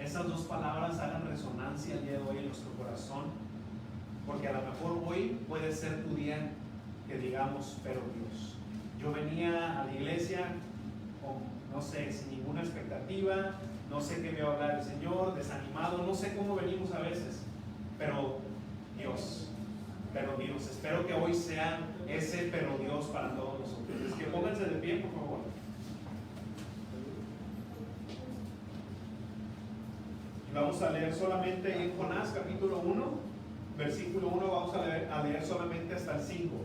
esas dos palabras hagan resonancia el día de hoy en nuestro corazón, porque a lo mejor hoy puede ser tu día que digamos, pero Dios. Yo venía a la iglesia no sé, sin ninguna expectativa, no sé qué me va a hablar el Señor, desanimado, no sé cómo venimos a veces, pero Dios, espero que hoy sea ese pero Dios para todos nosotros. Es que pónganse de pie, por favor. Y vamos a leer solamente en Jonás capítulo 1, versículo 1, vamos a leer solamente hasta el 5.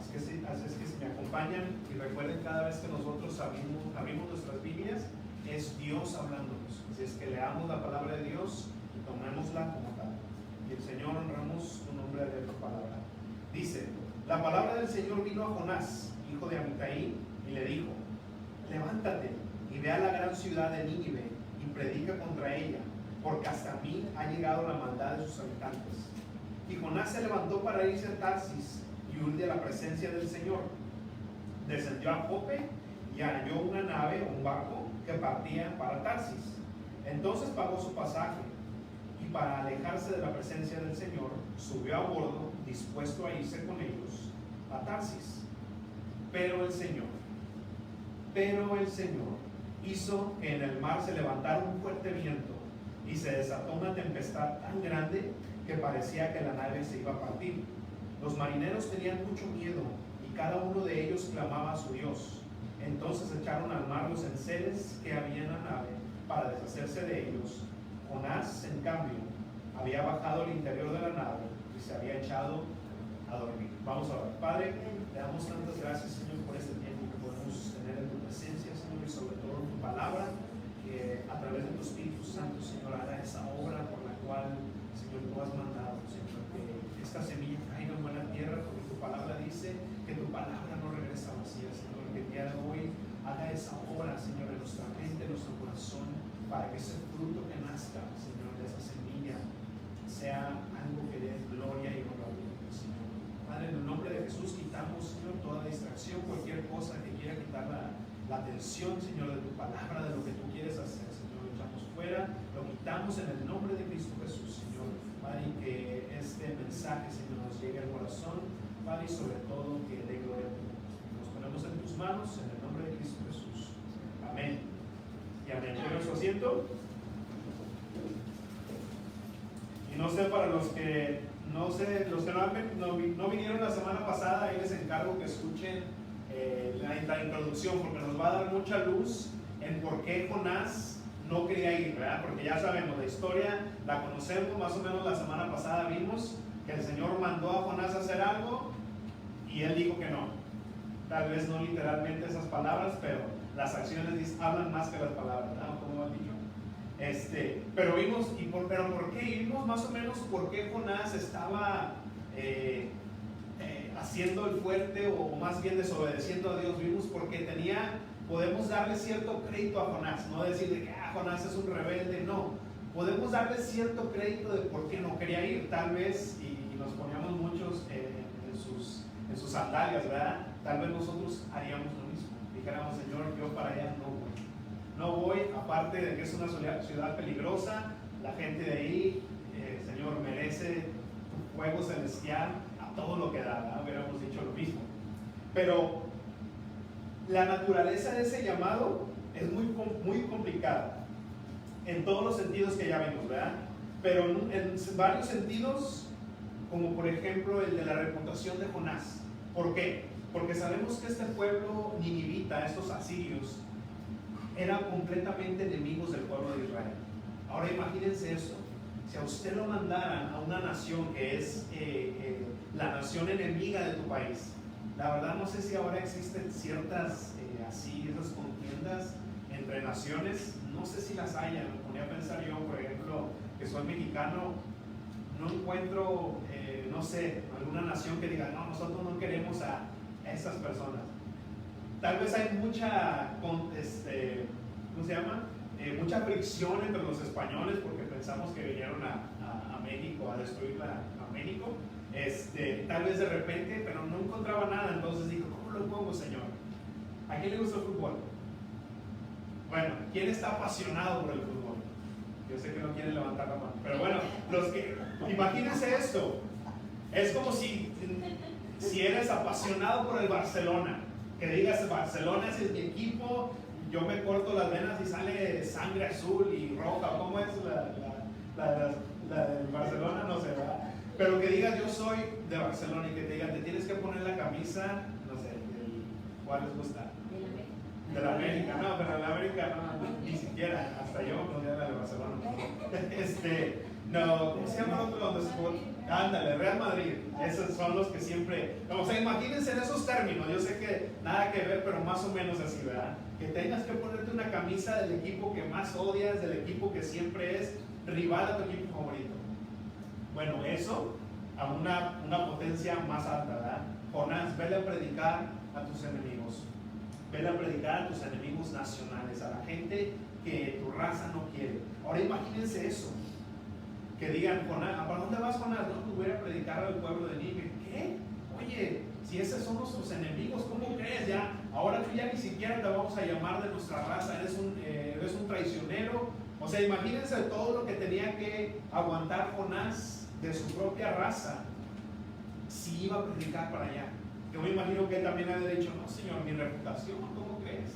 Así es que si me acompañan y recuerden, cada vez que nosotros abrimos nuestras Biblias, es Dios hablándonos. Así es que leamos la palabra de Dios y tomémosla como tal. Y el Señor, honramos tu nombre de tu palabra. Dice: la palabra del Señor vino a Jonás, hijo de Amitai, y le dijo: levántate y ve a la gran ciudad de Nínive y predica contra ella, porque hasta mí ha llegado la maldad de sus habitantes. Y Jonás se levantó para irse a Tarsis y huir de la presencia del Señor. Descendió a Jope y halló una nave o un barco que partía para Tarsis. Entonces pagó su pasaje y, para alejarse de la presencia del Señor, subió a bordo, dispuesto a irse con ellos a Tarsis. Pero el Señor hizo que en el mar se levantara un fuerte viento y se desató una tempestad tan grande que parecía que la nave se iba a partir. Los marineros tenían mucho miedo y cada uno de ellos clamaba a su Dios. Entonces echaron al mar los enseres que había en la nave para deshacerse de ellos. Jonás, en cambio, había bajado al interior de la nave y se había echado a dormir. Vamos a orar. Padre, te damos tantas gracias, Señor, por este tiempo que podemos tener en tu presencia, Señor, y sobre todo en tu palabra, que a través de tu Espíritu Santo, Señor, haga esa obra por la cual, Señor, tú has mandado, Señor, que esta semilla caiga en buena tierra, porque tu palabra dice que tu palabra no regresa vacía, Señor, que el día de hoy haga esa obra, Señor, en nuestra mente, en nuestro corazón, para que ese fruto que nazca, Señor, de esa semilla, sea algo que dé gloria y honra a ti, Señor. Padre, en el nombre de Jesús quitamos, Señor, toda distracción, cualquier cosa que quiera quitar la atención, Señor, de tu palabra, de lo que tú quieres hacer, Señor. Lo echamos fuera, lo quitamos en el nombre de Cristo Jesús, Señor. Padre, y que este mensaje, Señor, nos llegue al corazón, Padre, y sobre todo que dé gloria a ti. Nos ponemos en tus manos en el nombre de Cristo Jesús. Amén. Y amén. ¿Quieren su asiento? Y no sé, para los que no vinieron la semana pasada, ahí les encargo que escuchen la introducción, porque nos va a dar mucha luz en por qué Jonás no quería ir, ¿verdad? Porque ya sabemos, la historia la conocemos, más o menos la semana pasada vimos que el Señor mandó a Jonás a hacer algo y él dijo que no. Tal vez no literalmente esas palabras, pero las acciones hablan más que las palabras, ¿verdad? ¿Cómo han dicho? Pero vimos, pero ¿por qué? Vimos más o menos por qué Jonás estaba haciendo el fuerte, o más bien desobedeciendo a Dios. Vimos porque podemos darle cierto crédito a Jonás, no decirle que Jonás es un rebelde, no. Podemos darle cierto crédito de por qué no quería ir, tal vez, y nos poníamos muchos en sus sandalias, ¿verdad? Tal vez nosotros haríamos lo mismo. Dijéramos: Señor, yo para allá no voy. No voy, aparte de que es una ciudad peligrosa, la gente de ahí, Señor, merece tu fuego celestial a todo lo que da, ¿verdad? Hubiéramos dicho lo mismo. Pero la naturaleza de ese llamado es muy complicada, en todos los sentidos que ya vimos, ¿verdad? Pero en varios sentidos, como por ejemplo el de la reputación de Jonás. ¿Por qué? Porque sabemos que este pueblo ninivita, estos asirios, eran completamente enemigos del pueblo de Israel. Ahora imagínense eso: si a usted lo mandaran a una nación que es la nación enemiga de tu país. La verdad no sé si ahora existen ciertas esas contiendas entre naciones, no sé si las haya. Me ponía a pensar yo, por ejemplo, que soy mexicano, no encuentro, no sé, alguna nación que diga: no, nosotros no queremos a esas personas. Tal vez hay mucha, ¿cómo se llama? Mucha fricción entre los españoles, porque pensamos que vinieron a México a destruir a México. Tal vez de repente, pero no encontraba nada. Entonces dijo: ¿cómo lo pongo, Señor? ¿A quién le gusta el fútbol? Bueno, ¿quién está apasionado por el fútbol? Yo sé que no quieren levantar la mano, pero bueno, imagínense esto. Es como si eres apasionado por el Barcelona, que digas, Barcelona es mi equipo, yo me corto las venas y sale sangre azul y roja. ¿Cómo es la del Barcelona? No sé, ¿verdad? Pero que digas, yo soy de Barcelona, y que te digan, te tienes que poner la camisa, no sé, ¿cuál les gusta? De la América. No, pero de la América no, ni siquiera, hasta yo no de la de Barcelona. No, ¿cómo se llama el otro donde se juega? Ándale, Real Madrid. Esos son los que siempre, o sea, imagínense en esos términos. Yo sé que nada que ver, pero más o menos así, ¿verdad? Que tengas que ponerte una camisa del equipo que más odias, del equipo que siempre es rival a tu equipo favorito. Bueno, eso a una potencia más alta, ¿verdad? Jonás, vele a predicar a tus enemigos. Vele a predicar a tus enemigos nacionales, a la gente que tu raza no quiere. Ahora imagínense eso. Que digan, Jonás, ¿para dónde vas, Jonás? No, pues voy a predicar al pueblo de Nínive. ¿Qué? Oye, si esos son nuestros enemigos, ¿cómo crees? Ya, ahora tú ya ni siquiera te vamos a llamar de nuestra raza, eres un traicionero. O sea, imagínense todo lo que tenía que aguantar Jonás de su propia raza si iba a predicar para allá. Yo me imagino que él también había dicho, no, Señor, mi reputación, ¿cómo crees?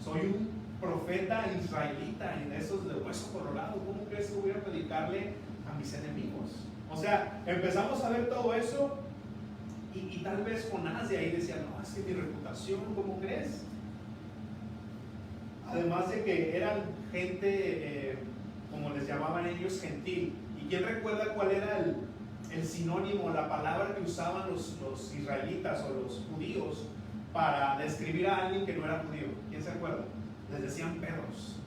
Soy un profeta israelita y de esos de hueso colorado, ¿cómo crees que voy a predicarle a mis enemigos? O sea, empezamos a ver todo eso y tal vez Jonás de ahí decía, no, es que mi reputación, ¿cómo crees? Además de que eran gente, como les llamaban ellos, gentil. ¿Y quién recuerda cuál era el sinónimo, la palabra que usaban los israelitas o los judíos para describir a alguien que no era judío? ¿Quién se acuerda? Les decían perros.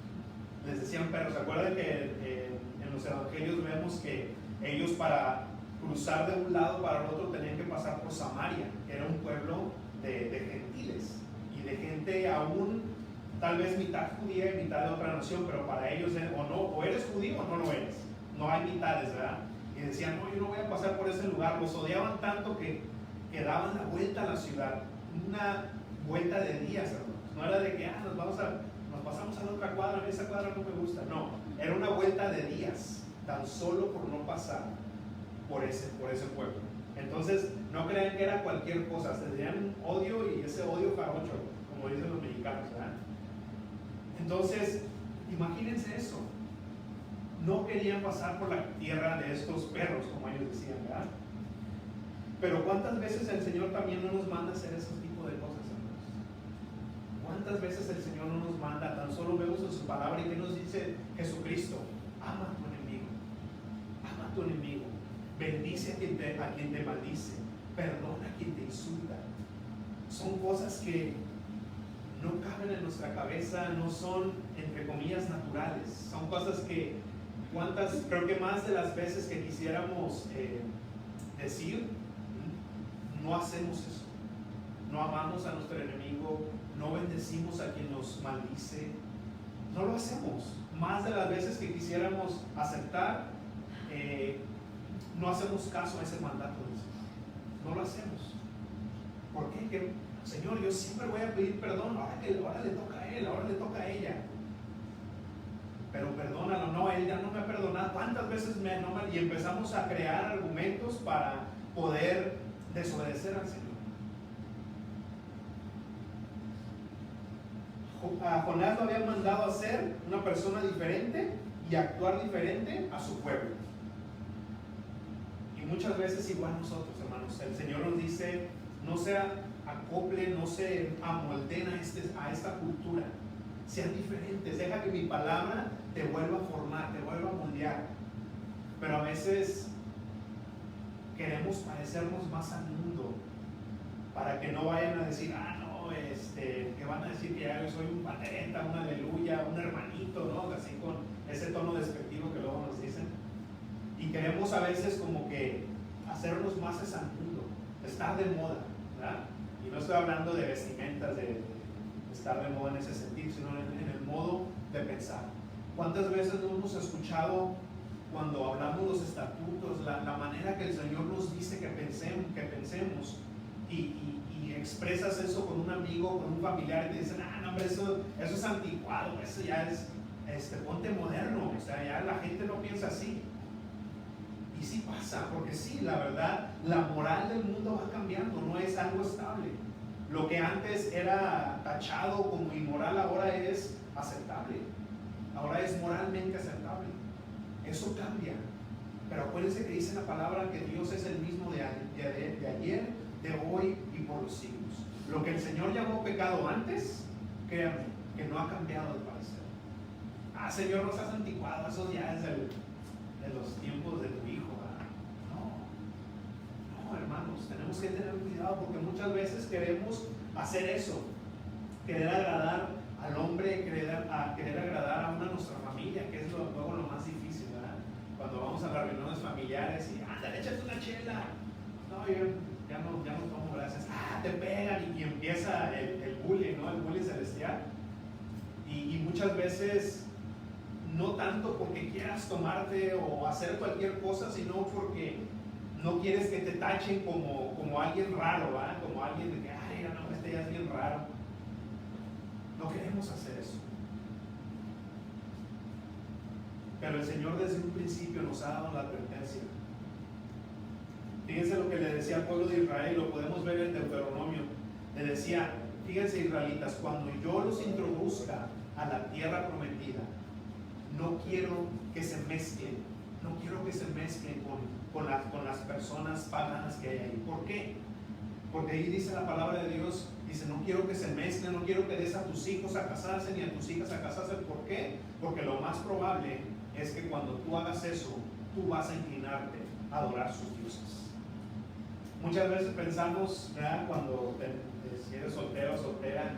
Les decían perros. ¿Se acuerdan que en los evangelios vemos que ellos para cruzar de un lado para el otro tenían que pasar por Samaria, que era un pueblo de gentiles y de gente aún tal vez mitad judía y mitad de otra nación, pero para ellos o eres judío o no lo eres. No hay mitades, ¿verdad? Y decían, no, yo no voy a pasar por ese lugar. Los odiaban tanto que daban la vuelta a la ciudad, una vuelta de días, hermanos. No era de que nos pasamos a la otra cuadra, esa cuadra no me gusta. No, era una vuelta de días, tan solo por no pasar por ese pueblo. Entonces, no crean que era cualquier cosa, se tenían un odio, y ese odio jarocho, como dicen los mexicanos, ¿verdad? Entonces, imagínense eso. No querían pasar por la tierra de estos perros, como ellos decían, ¿verdad? Pero ¿cuántas veces el Señor también no nos manda a hacer ese tipo de cosas, hermanos? ¿Cuántas veces el Señor no nos manda? Tan solo vemos en su palabra y que nos dice Jesucristo: ama a tu enemigo, ama a tu enemigo, bendice a quien te maldice, perdona a quien te insulta. Son cosas que no caben en nuestra cabeza, no son, entre comillas, naturales. Son cosas que, creo que más de las veces que quisiéramos decir, no hacemos eso. No amamos a nuestro enemigo, no bendecimos a quien nos maldice. No lo hacemos. Más de las veces que quisiéramos aceptar, no hacemos caso a ese mandato de Dios. No lo hacemos. ¿Por qué? Que, Señor, yo siempre voy a pedir perdón. Ahora le toca a él, ahora le toca a ella. Pero perdónalo, no, él ya no me ha perdonado. ¿Cuántas veces y empezamos a crear argumentos para poder desobedecer al Señor? A Jonás lo habían mandado a ser una persona diferente y actuar diferente a su pueblo. Y muchas veces igual nosotros, hermanos, el Señor nos dice, no se acoplen, no se amolden a esta cultura. Sean diferentes, deja que mi palabra te vuelva a formar, te vuelva a moldear. Pero a veces queremos parecernos más al mundo para que no vayan a decir, que van a decir que ya yo soy un patereta, un aleluya, un hermanito, ¿no? Así con ese tono despectivo que luego nos dicen. Y queremos a veces como que hacernos más al mundo, estar de moda, ¿verdad? Y no estoy hablando de vestimentas, de estar de moda en ese sentido, sino en el modo de pensar. ¿Cuántas veces no hemos escuchado cuando hablamos los estatutos, la manera que el Señor nos dice que pensemos y expresas eso con un amigo, con un familiar, y te dicen, no, hombre, eso es anticuado, eso ya es, ponte moderno, o sea, ya la gente gente no piensa así. Y sí pasa, porque sí, la verdad, la moral del mundo va cambiando, no es algo estable. Lo que antes era tachado como inmoral ahora es aceptable. Ahora es moralmente aceptable. Eso cambia. Pero acuérdense que dice la palabra que Dios es el mismo de ayer, de hoy y por los siglos. Lo que el Señor llamó pecado antes, créanme, que no ha cambiado de parecer. Ah, Señor, no seas anticuado, eso ya es de los tiempos de tu hijo. No, hermanos, tenemos que tener cuidado porque muchas veces queremos hacer eso, querer agradar al hombre, querer agradar a una de nuestra familia, que es luego lo más difícil, ¿verdad? Cuando vamos a las reuniones familiares y, ándale, échate una chela. No, yo ya no tomo, gracias. Te pegan y empieza el bullying, ¿no? El bullying celestial. Y muchas veces, no tanto porque quieras tomarte o hacer cualquier cosa, sino porque no quieres que te tachen como alguien raro, ¿verdad? Como alguien de que, ay, no, este ya es bien raro. No queremos hacer eso. Pero el Señor desde un principio nos ha dado la advertencia. Fíjense lo que le decía al pueblo de Israel, lo podemos ver en Deuteronomio. Le decía, fíjense israelitas, cuando yo los introduzca a la tierra prometida, no quiero que se mezclen, con las personas paganas que hay ahí. ¿Por qué? Porque ahí dice la palabra de Dios, dice, no quiero que se mezclen, no quiero que des a tus hijos a casarse ni a tus hijas a casarse. ¿Por qué? Porque lo más probable es que cuando tú hagas eso, tú vas a inclinarte a adorar sus dioses. Muchas veces pensamos, ¿verdad? Cuando si eres soltero o soltera,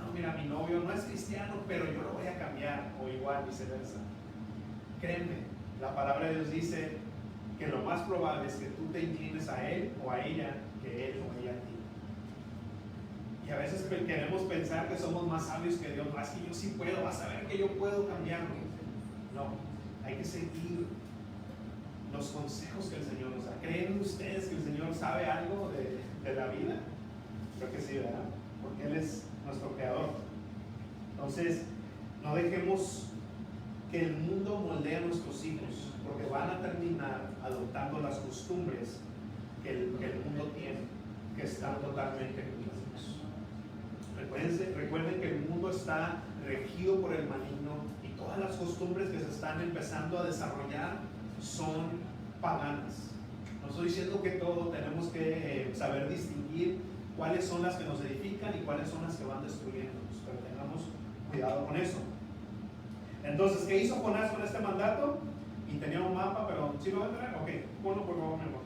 no, mira, mi novio no es cristiano, pero yo lo voy a cambiar, o igual viceversa. Créeme, la palabra de Dios dice que lo más probable es que tú te inclines a él o a ella, que él o ella a ti. Y a veces queremos pensar que somos más sabios que Dios, más que yo sí puedo, vas a ver que yo puedo cambiarlo. No, hay que seguir los consejos que el Señor nos da. ¿Creen ustedes que el Señor sabe algo de la vida? Creo que sí, ¿verdad? Porque Él es nuestro creador. Entonces, no dejemos que el mundo moldee a nuestros hijos, porque van a terminar adoptando las costumbres que el mundo tiene, que están totalmente equivocados. Recuerden que el mundo está regido por el maligno y todas las costumbres que se están empezando a desarrollar son paganas. No estoy diciendo que todo, tenemos que saber distinguir cuáles son las que nos edifican y cuáles son las que van destruyéndonos, pero tengamos cuidado con eso. Entonces, ¿qué hizo Jonás con este mandato? Y tenía un mapa, pero ¿sí lo va a traer? Ok, ponlo por favor, mi amor.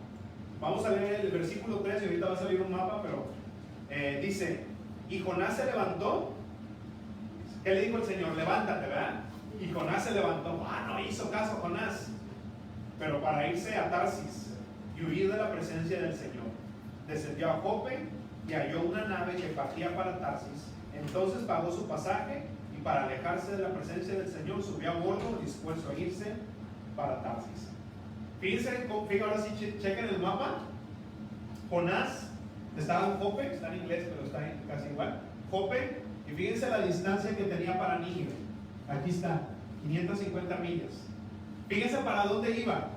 Vamos a leer el versículo 3 y ahorita va a salir un mapa, pero dice, y Jonás se levantó. ¿Qué le dijo el Señor? Levántate, ¿verdad? Y Jonás se levantó. No hizo caso Jonás, pero para irse a Tarsis y huir de la presencia del Señor. Descendió a Jope y halló una nave que partía para Tarsis. Entonces pagó su pasaje y para alejarse de la presencia del Señor subió a bordo dispuesto a irse para Tarsis. Fíjense, ahora sí, chequen el mapa. Jonás estaba en Jope, está en inglés pero está casi igual. Jope, y fíjense la distancia que tenía para Nínive. Aquí está, 550 millas. Fíjense para dónde iba.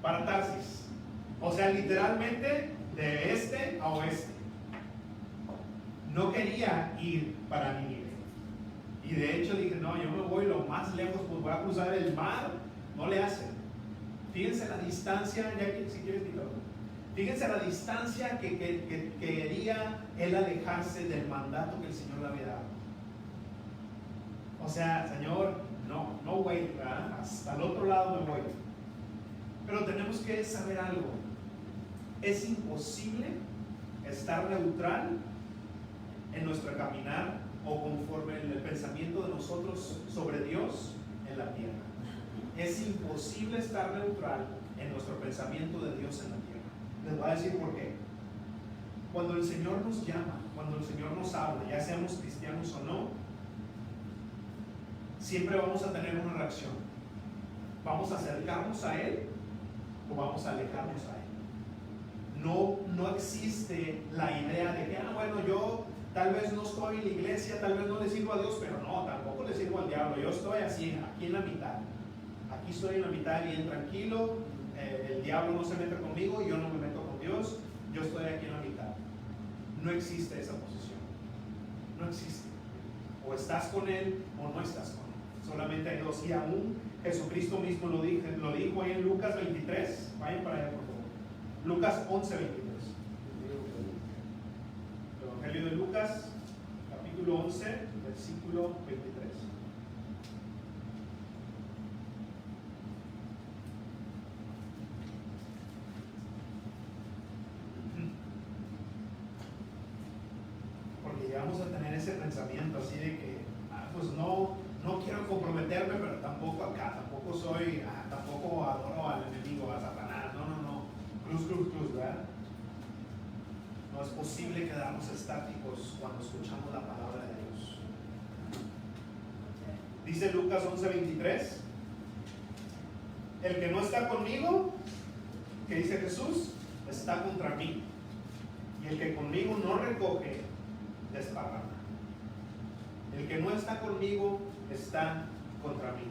Para Tarsis. O sea, literalmente de este a oeste. No quería ir para Nínive. Y de hecho dije, no, yo me voy lo más lejos, pues voy a cruzar el mar. No le hace. Fíjense la distancia, ya que si quieres quitarlo. Fíjense la distancia que quería él alejarse del mandato que el Señor le había dado. O sea, Señor, no voy, ¿verdad? Hasta el otro lado me voy. Pero tenemos que saber algo. Es imposible estar neutral en nuestro caminar o conforme el pensamiento de nosotros sobre Dios en la tierra. Es imposible estar neutral en nuestro pensamiento de Dios en la tierra. Les voy a decir por qué. Cuando el Señor nos llama, cuando el Señor nos habla, ya seamos cristianos o no, siempre vamos a tener una reacción. ¿Vamos a acercarnos a Él o vamos a alejarnos a Él? No existe la idea de que, bueno, yo tal vez no estoy en la iglesia, tal vez no le sirvo a Dios, pero no, tampoco le sirvo al diablo. Yo estoy así, aquí en la mitad. Aquí estoy en la mitad bien tranquilo. El diablo no se mete conmigo, yo no me meto con Dios. Yo estoy aquí en la mitad. No existe esa posición. No existe. O estás con Él o no estás con Él. Solamente hay dos. Y aún Jesucristo mismo lo dijo ahí en Lucas 23. Vayan para allá, por favor. Lucas 11, 23. Evangelio de Lucas, capítulo 11, versículo 23. Porque llegamos a tener ese pensamiento así de que, pues no quiero comprometerme, pero tampoco acá, tampoco soy, tampoco adoro al enemigo, a Satanás. No. Cruz, ¿verdad? No es posible quedarnos estáticos cuando escuchamos la palabra de Dios. Dice Lucas 11:23, el que no está conmigo, que dice Jesús, está contra mí. Y el que conmigo no recoge, desparrama. El que no está conmigo, está contra mí.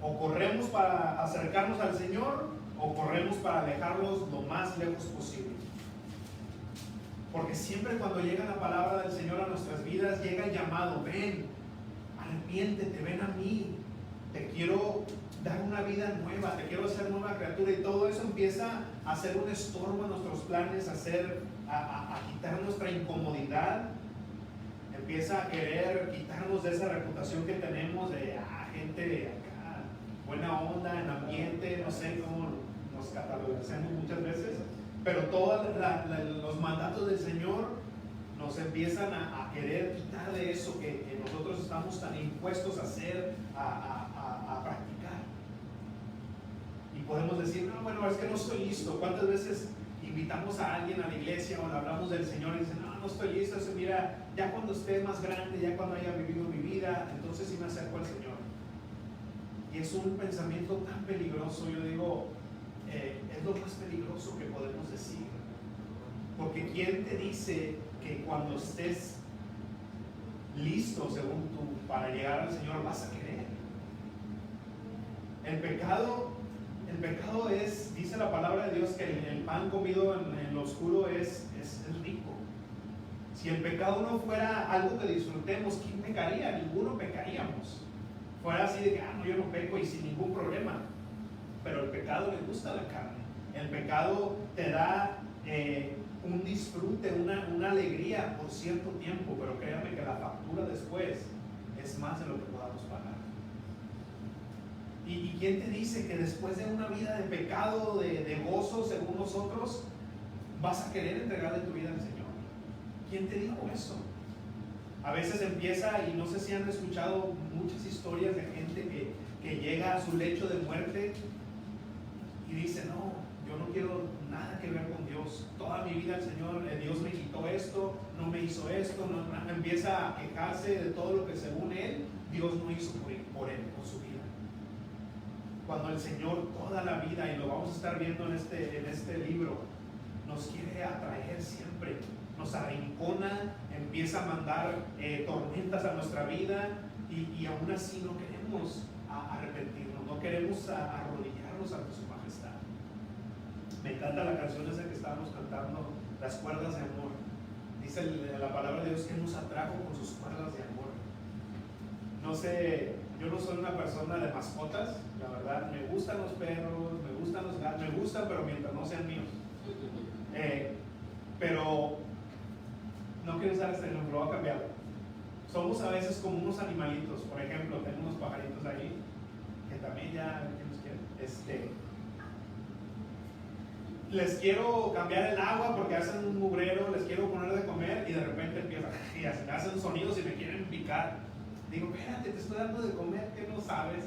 O corremos para acercarnos al Señor, o corremos para alejarlos lo más lejos posible. Porque siempre cuando llega la palabra del Señor a nuestras vidas, llega el llamado: ven, arrepiéntete, ven a mí, te quiero dar una vida nueva, te quiero hacer nueva criatura. Y todo eso empieza a hacer un estorbo en nuestros planes, a quitar nuestra incomodidad. Empieza a querer quitarnos de esa reputación que tenemos de gente acá, buena onda, en ambiente, no sé cómo nos catalogamos muchas veces, pero todos los mandatos del Señor nos empiezan a querer quitar de eso que nosotros estamos tan impuestos a hacer, a practicar. Y podemos decir, no, bueno, es que no estoy listo. ¿Cuántas veces invitamos a alguien a la iglesia o le hablamos del Señor y dicen, no estoy listo? Eso, mira, ya cuando esté más grande, ya cuando haya vivido mi vida, entonces sí me acerco al Señor. Y es un pensamiento tan peligroso. Yo digo, es lo más peligroso que podemos decir. Porque ¿quién te dice que cuando estés listo, según tú, para llegar al Señor, vas a querer? El pecado es, dice la palabra de Dios, que el pan comido en lo oscuro es rico. Si el pecado no fuera algo que disfrutemos, ¿quién pecaría? Ninguno pecaríamos. Fuera así de que, no, yo no peco y sin ningún problema. Pero el pecado le gusta a la carne. El pecado te da un disfrute, una alegría por cierto tiempo, pero créanme que la factura después es más de lo que podamos pagar. ¿Y quién te dice que después de una vida de pecado, de gozo, según nosotros, vas a querer entregarle tu vida al Señor? ¿Quién te dijo eso? A veces empieza, y no sé si han escuchado muchas historias de gente que llega a su lecho de muerte y dice, no, yo no quiero nada que ver con Dios. Toda mi vida el Señor, Dios me quitó esto, no me hizo esto, empieza a quejarse de todo lo que según él, Dios no hizo por él, por su vida. Cuando el Señor toda la vida, y lo vamos a estar viendo en este libro, nos quiere atraer siempre, nos arrincona, empieza a mandar tormentas a nuestra vida, y aún así no queremos arrepentirnos, no queremos arrodillarnos ante su majestad. Me encanta la canción esa que estábamos cantando, Las cuerdas de amor. Dice la palabra de Dios que nos atrajo con sus cuerdas de amor. No sé, yo no soy una persona de mascotas, la verdad. Me gustan los perros, me gustan los gatos, me gustan, pero mientras no sean míos. Pero no quiero usar este ejemplo, lo voy a cambiar. Somos a veces como unos animalitos. Por ejemplo, tengo unos pajaritos ahí que también ya, ¿qué nos quieren? Les quiero cambiar el agua porque hacen un mugrero, les quiero poner de comer y de repente empiezan y hacen sonidos y me quieren picar. Digo, espérate, te estoy dando de comer, que no sabes.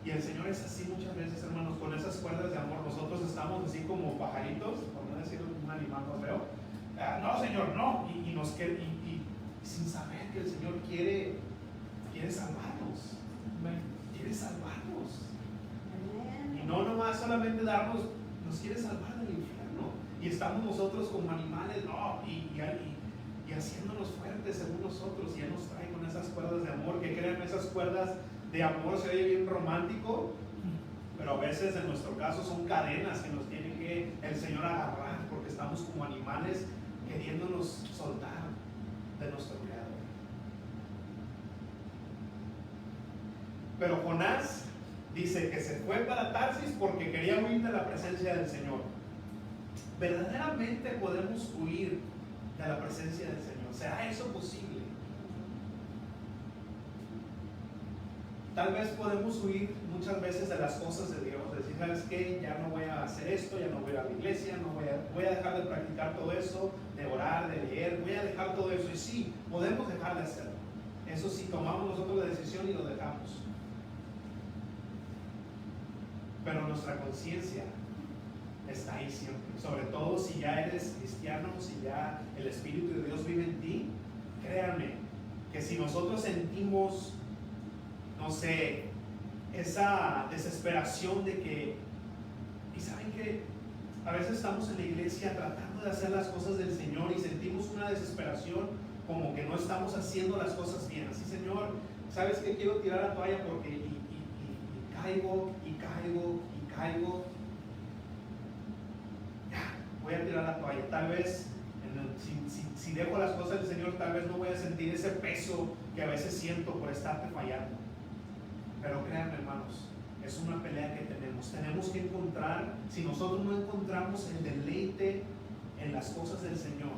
Y el Señor es así muchas veces, hermanos, con esas cuerdas de amor. Nosotros estamos así como pajaritos, por no decir un animal más feo. No, Señor, no. Y nos quiere, y sin saber que el Señor quiere salvarnos. Quiere salvarnos. Y no nomás solamente darnos, nos quiere salvar del infierno. y estamos nosotros como animales, no, y haciéndonos fuertes según nosotros, y Él nos trae con esas cuerdas de amor, que crean esas cuerdas de amor, se oye bien romántico, pero a veces en nuestro caso son cadenas que nos tiene que el Señor agarrar, porque estamos como animales queriéndonos soltar de nuestro Creador. Pero Jonás dice que se fue para Tarsis porque quería huir de la presencia del Señor. ¿Verdaderamente podemos huir de la presencia del Señor? ¿Será eso posible? Tal vez podemos huir muchas veces de las cosas de Dios, decir, ¿sabes qué? Ya no voy a hacer esto, ya no voy a ir a la iglesia, voy a dejar de practicar todo eso, de orar, de leer, voy a dejar todo eso. Y sí, podemos dejar de hacerlo. Eso sí, tomamos nosotros la decisión y lo dejamos. Pero nuestra conciencia está ahí siempre, sobre todo si ya eres cristiano, si ya el Espíritu de Dios vive en ti. Créanme que si nosotros sentimos, no sé, esa desesperación de que, y saben que a veces estamos en la iglesia tratando de hacer las cosas del Señor y sentimos una desesperación como que no estamos haciendo las cosas bien. Así, Señor, ¿sabes qué? Quiero tirar la toalla porque y caigo, ya, voy a tirar la toalla. Tal vez si dejo las cosas del Señor, tal vez no voy a sentir ese peso que a veces siento por estarte fallando. Pero créanme, hermanos, es una pelea que tenemos que encontrar. Si nosotros no encontramos el deleite en las cosas del Señor,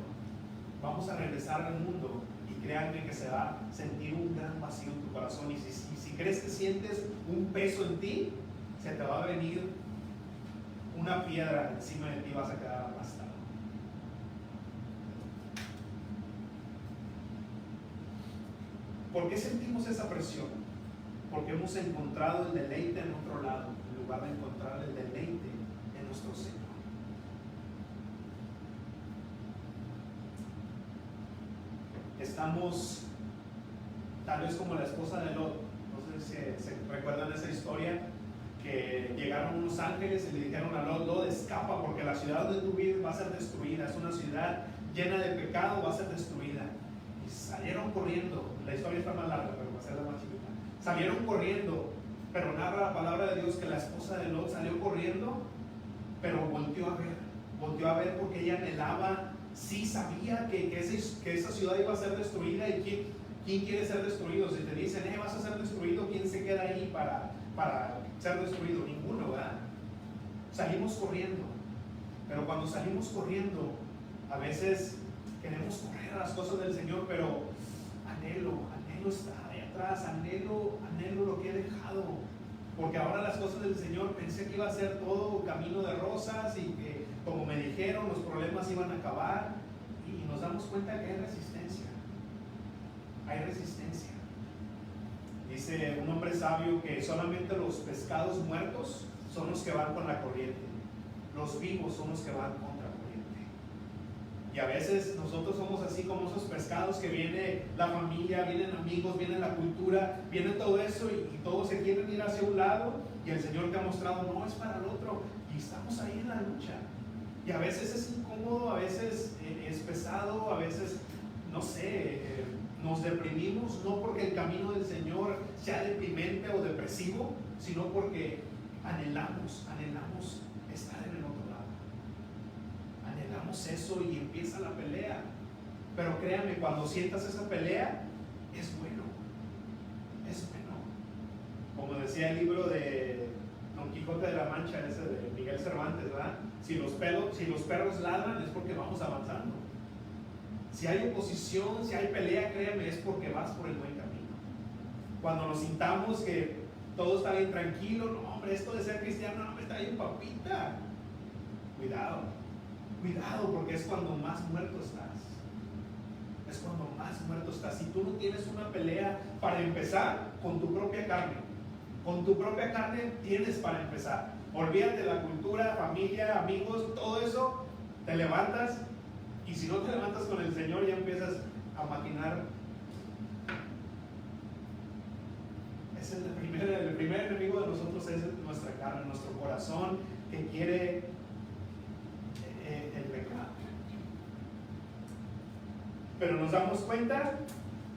vamos a regresar al mundo y créanme que se va a sentir un gran vacío en tu corazón. Y si crees que sientes un peso en ti, se te va a venir una piedra encima de ti y vas a quedar aplastado. ¿Por qué sentimos esa presión? Porque hemos encontrado el deleite en otro lado, en lugar de encontrar el deleite en nuestro Señor. Estamos tal vez como la esposa de Lot. No sé si se recuerdan esa historia, que llegaron unos ángeles y le dijeron a Lot: Lot, escapa porque la ciudad donde tú vives va a ser destruida, es una ciudad llena de pecado, va a ser destruida. Y salieron corriendo. La historia está más larga, pero va a ser la más chiquita. Salieron corriendo, pero narra la palabra de Dios que la esposa de Lot salió corriendo, pero volteó a ver porque ella anhelaba, sí sabía que esa ciudad iba a ser destruida. ¿Y quién quiere ser destruido? Si te dicen, vas a ser destruido, ¿quién se queda ahí para ser destruido? Ninguno, ¿verdad? Salimos corriendo, pero cuando salimos corriendo, a veces queremos correr a las cosas del Señor, pero anhelo está ahí atrás, anhelo lo que he dejado, porque ahora las cosas del Señor pensé que iba a ser todo camino de rosas y que, como me dijeron, los problemas iban a acabar, y nos damos cuenta que hay resistencia. Dice un hombre sabio que solamente los pescados muertos son los que van con la corriente, los vivos son los que van contra corriente. Y a veces nosotros somos así como esos pescados que viene la familia, vienen amigos, viene la cultura, viene todo eso y todos se quieren ir hacia un lado, y el Señor te ha mostrado, no, es para el otro, y estamos ahí en la lucha. Y a veces es incómodo, a veces es pesado, a veces, no sé, nos deprimimos, no porque el camino del Señor sea deprimente o depresivo, sino porque anhelamos estar en el otro lado. Anhelamos eso y empieza la pelea. Pero créanme, cuando sientas esa pelea, es bueno. Como decía el libro de Don Quijote de la Mancha, ese de Miguel Cervantes, ¿verdad? Si los perros ladran es porque vamos avanzando. Si hay oposición, si hay pelea, créanme, es porque vas por el buen camino. Cuando nos sintamos que todo está bien tranquilo, no, hombre, esto de ser cristiano, no, me está bien papita. Cuidado, porque es cuando más muerto estás. Si tú no tienes una pelea para empezar con tu propia carne, tienes para empezar. Olvídate de la cultura, familia, amigos, todo eso, te levantas. Y si no te levantas con el Señor, ya empiezas a maquinar. Es el primer enemigo de nosotros es nuestra carne, nuestro corazón, que quiere el pero nos damos cuenta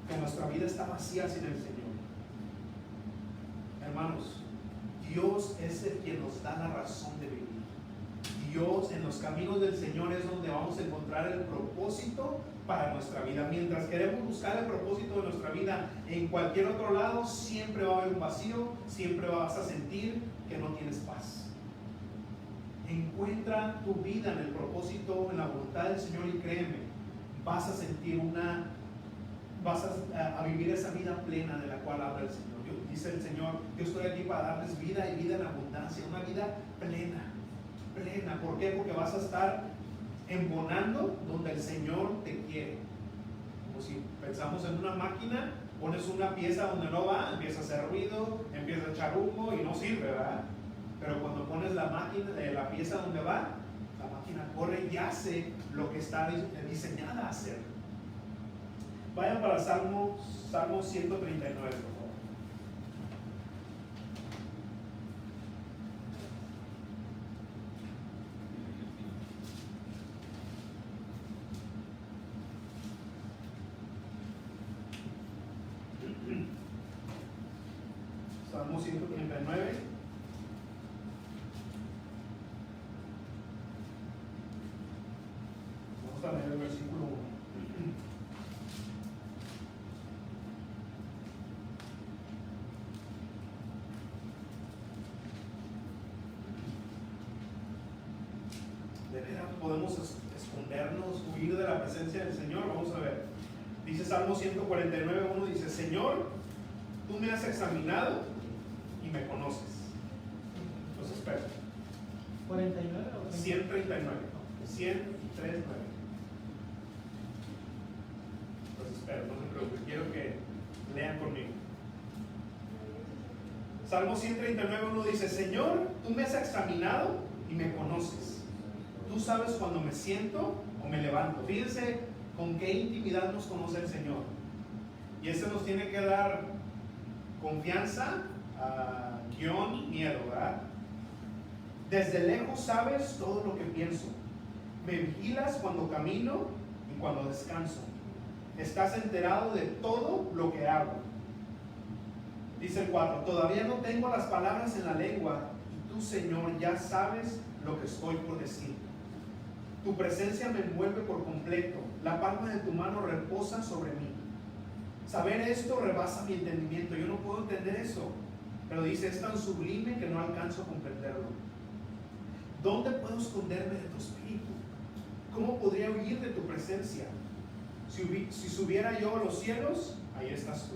que nuestra vida está vacía sin el Señor. Hermanos, Dios es el que nos da la razón de vivir. Dios, en los caminos del Señor es donde vamos a encontrar el propósito para nuestra vida. Mientras queremos buscar el propósito de nuestra vida en cualquier otro lado, siempre va a haber un vacío, siempre vas a sentir que no tienes paz. Encuentra tu vida en el propósito, en la voluntad del Señor, y créeme, vas a sentir vas a vivir esa vida plena de la cual habla el Señor. Dice el Señor, yo estoy aquí para darles vida y vida en abundancia, una vida plena. Plena. ¿Por qué? Porque vas a estar embonando donde el Señor te quiere. Como si pensamos en una máquina, pones una pieza donde no va, empieza a hacer ruido, empieza a echar humo y no sirve, ¿verdad? Pero cuando pones la pieza donde va, la máquina corre y hace lo que está diseñada a hacer. Vayan para Salmo 139, por favor. Salmo 139. Vamos a leer el versículo 1. De veras podemos escondernos, huir de la presencia del Señor. Vamos a ver. Dice Salmo 149:1, dice: Señor, tú me has examinado y me conoces. Entonces, espera. 49 o 139. 139. Entonces, espera, no se preocupen, quiero que lean conmigo. Salmo 139:1 dice: Señor, tú me has examinado y me conoces. Tú sabes cuando me siento o me levanto. Fíjense con qué intimidad nos conoce el Señor. Y eso nos tiene que dar confianza, guión, miedo, ¿verdad? Desde lejos sabes todo lo que pienso. Me vigilas cuando camino y cuando descanso. Estás enterado de todo lo que hago. Dice el 4: todavía no tengo las palabras en la lengua y tú, Señor, ya sabes lo que estoy por decir. Tu presencia me envuelve por completo. La palma de tu mano reposa sobre mí. Saber esto rebasa mi entendimiento. Yo no puedo entender eso, pero dice, es tan sublime que no alcanzo a comprenderlo. ¿Dónde puedo esconderme de tu espíritu? ¿Cómo podría huir de tu presencia? Si subiera yo a los cielos, ahí estás tú.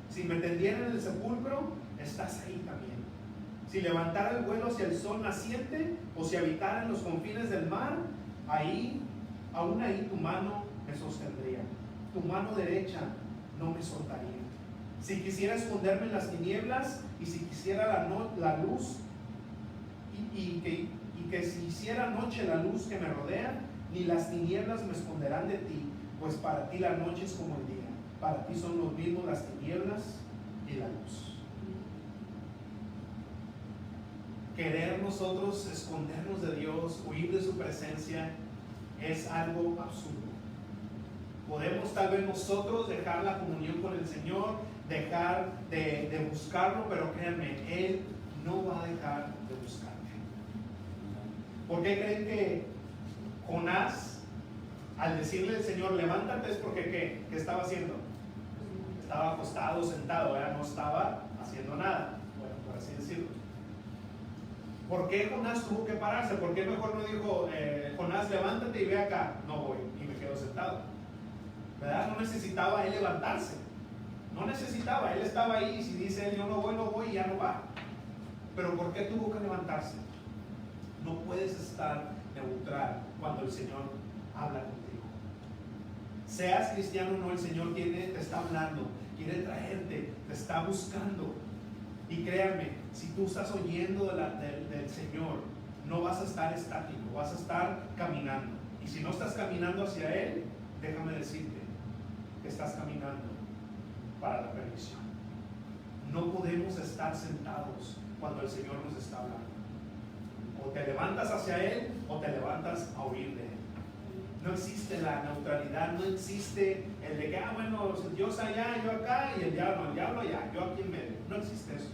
Si me tendiera en el sepulcro, estás ahí también. Si levantara el vuelo hacia el sol naciente, o si habitara en los confines del mar, aún ahí tu mano me sostendría. Tu mano derecha no me soltaría. Si quisiera esconderme en las tinieblas, y si quisiera la luz, y que si hiciera noche la luz que me rodea, ni las tinieblas me esconderán de ti, pues para ti la noche es como el día. Para ti son los mismos las tinieblas y la luz. Querer nosotros escondernos de Dios, huir de su presencia, es algo absurdo. Podemos tal vez nosotros dejar la comunión con el Señor, dejar de buscarlo, pero créanme, Él no va a dejar de buscarte. ¿Por qué creen que Jonás, al decirle al Señor, levántate, es porque ¿qué estaba haciendo? Estaba acostado, sentado, ¿verdad? No estaba haciendo nada, bueno, por así decirlo. ¿Por qué Jonás tuvo que pararse? ¿Por qué mejor no dijo, Jonás, levántate y ve acá? No voy, y me quedo sentado. ¿Verdad? No necesitaba él levantarse. No necesitaba, él estaba ahí, y si dice él, yo no voy, y ya no va. Pero ¿por qué tuvo que levantarse? No puedes estar neutral cuando el Señor habla contigo. Seas cristiano o no, el Señor te está hablando, quiere traerte, te está buscando. Y créanme, si tú estás oyendo del Señor, no vas a estar estático, vas a estar caminando. Y si no estás caminando hacia Él, déjame decirte que estás caminando para la perdición. No podemos estar sentados cuando el Señor nos está hablando. O te levantas hacia Él o te levantas a huir de Él. No existe la neutralidad, no existe el de que, bueno, Dios allá, yo acá, y el diablo allá, yo aquí en medio. No existe eso.